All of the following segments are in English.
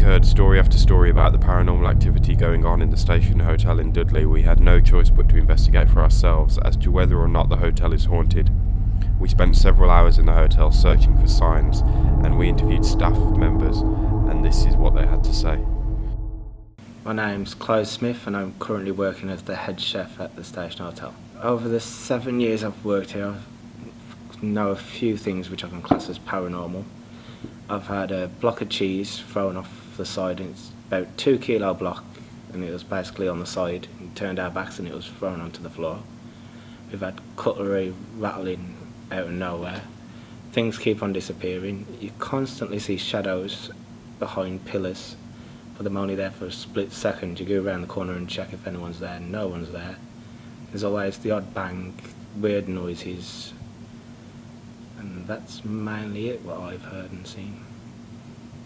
heard story after story about the paranormal activity going on in the Station Hotel in Dudley, we had no choice but to investigate for ourselves as to whether or not the hotel is haunted. We spent several hours in the hotel searching for signs, and we interviewed staff members, and this is what they had to say. My name's Clive Smith and I'm currently working as the head chef at the Station Hotel. Over the 7 years I've worked here, I know a few things which I can class as paranormal. I've had a block of cheese thrown off the side, and it's about 2 kilo block, and it was basically on the side and turned our backs and it was thrown onto the floor. We've had cutlery rattling out of nowhere. Things keep on disappearing. You constantly see shadows behind pillars, but I'm only there for a split second. You go around the corner and check if anyone's there, no one's there. There's always the odd bang, weird noises, and that's mainly it what I've heard and seen.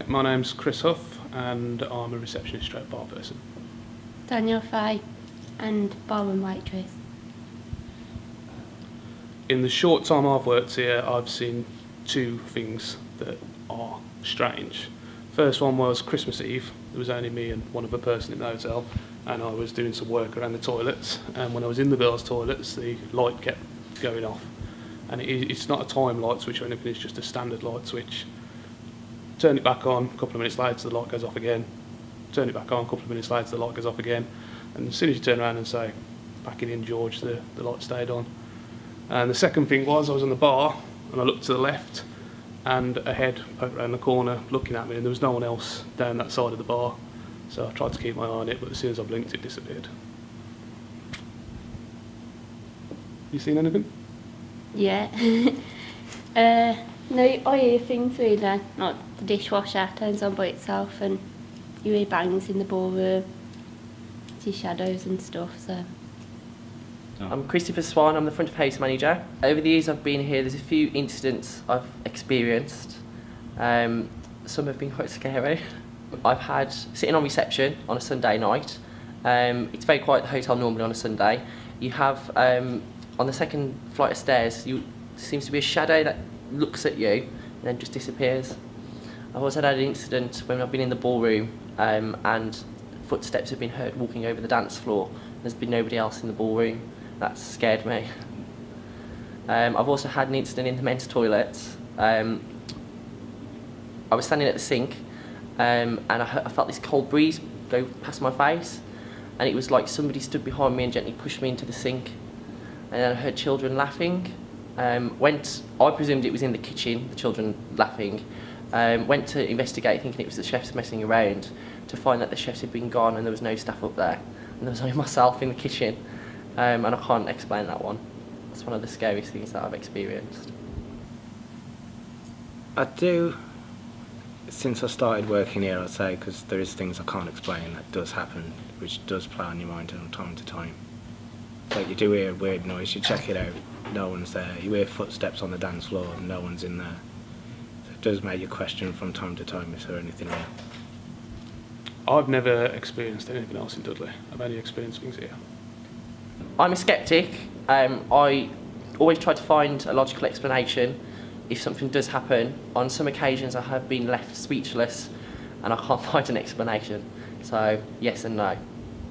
My name's Chris Huff and I'm a receptionist stroke bar person. Daniel Fay and bar and waitress. In the short time I've worked here, I've seen 2 things that are strange. First one was Christmas Eve. There was only me and one other person in the hotel, and I was doing some work around the toilets, and when I was in the girls' toilets the light kept going off, and it's not a time light switch or anything, it's just a standard light switch. Turn it back on, a couple of minutes later the light goes off again. Turn it back on, a couple of minutes later the light goes off again, and as soon as you turn around and say back it in George, the light stayed on. And the second thing was I was on the bar and I looked to the left and a head poked around the corner looking at me, and there was no one else down that side of the bar, so I tried to keep my eye on it, but as soon as I blinked it disappeared. You seen anything? Yeah. No, I hear things really, like the dishwasher turns on by itself and you hear bangs in the ballroom, see shadows and stuff, so. I'm Christopher Swan, I'm the front of house manager. Over the years I've been here, there's a few incidents I've experienced. Some have been quite scary. I've had sitting on reception on a Sunday night. It's very quiet at the hotel normally on a Sunday. You have, on the second flight of stairs, seems to be a shadow that looks at you and then just disappears. I've also had an incident when I've been in the ballroom and footsteps have been heard walking over the dance floor. There's been nobody else in the ballroom. That's scared me. I've also had an incident in the men's toilets. I was standing at the sink and I felt this cold breeze go past my face, and it was like somebody stood behind me and gently pushed me into the sink, and then I heard children laughing. I presumed it was in the kitchen, the children laughing. Went to investigate thinking it was the chefs messing around, to find that the chefs had been gone and there was no staff up there, and there was only myself in the kitchen. And I can't explain that one. That's one of the scariest things that I've experienced. I do, since I started working here, I'd say, because there is things I can't explain that does happen, which does play on your mind from time to time. Like you do hear a weird noise, you check it out, no one's there. You hear footsteps on the dance floor, no one's in there. So it does make you question from time to time if there's anything here. I've never experienced anything else in Dudley. I've only experienced things here. I'm a sceptic. I always try to find a logical explanation if something does happen. On some occasions I have been left speechless and I can't find an explanation. So yes and no.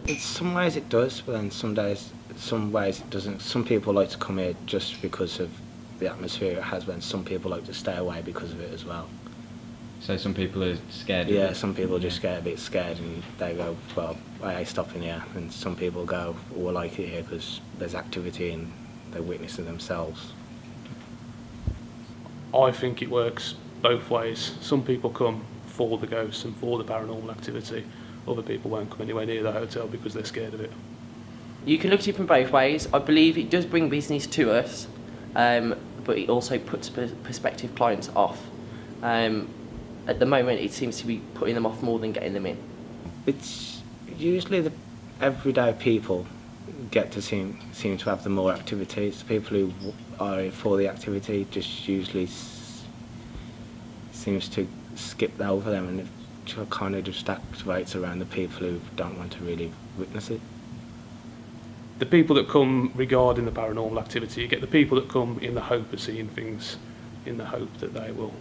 In some ways it does, but then some ways it doesn't. Some people like to come here just because of the atmosphere it has, when some people like to stay away because of it as well. So some people are scared of it? Yeah, some people just get a bit scared and they go, well, I ain't stopping here. And some people go, oh, I like it here because there's activity and they're witnessing themselves. I think it works both ways. Some people come for the ghosts and for the paranormal activity. Other people won't come anywhere near the hotel because they're scared of it. You can look at it from both ways. I believe it does bring business to us, but it also puts prospective clients off. At the moment, it seems to be putting them off more than getting them in. It's usually the everyday people get to seem to have the more activities. The people who are for the activity just usually seems to skip over them, and it kind of just activates around the people who don't want to really witness it. The people that come regarding the paranormal activity, you get the people that come in the hope of seeing things, in the hope that they will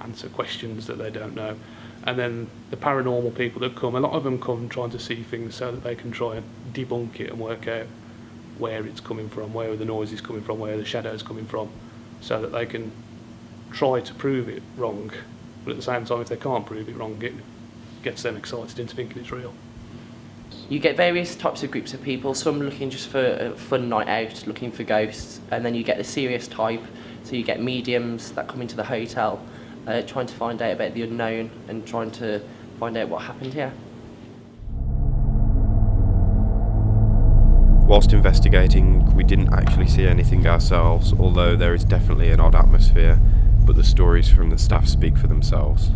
answer questions that they don't know. And then the paranormal people that come, a lot of them come trying to see things so that they can try and debunk it and work out where it's coming from, where the noise is coming from, where the shadow's coming from, so that they can try to prove it wrong. But at the same time, if they can't prove it wrong, it gets them excited into thinking it's real. You get various types of groups of people, some looking just for a fun night out, looking for ghosts, and then you get the serious type, so you get mediums that come into the hotel, trying to find out about the unknown and trying to find out what happened here. Whilst investigating, we didn't actually see anything ourselves, although there is definitely an odd atmosphere, but the stories from the staff speak for themselves.